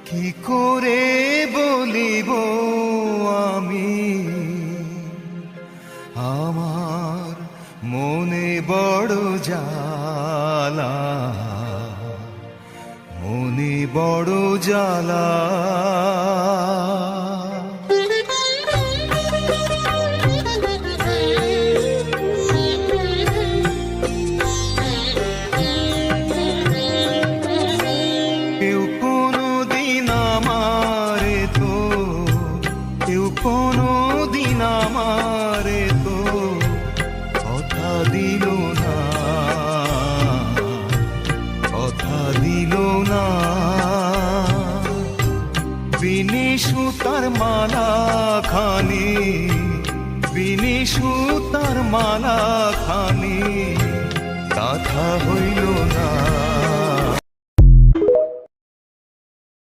কি করে বলিব আমি আমার মনে বড় জ্বালা, মনে বড় জ্বালা। কেউ কোনদিন আমারে তো, কেউ কোনদিন আমারে তো কথা দিল না, কথা দিল না। বিনি সুতার মালা খানি, বিনি সুতার মালা খানি কথা হইল না।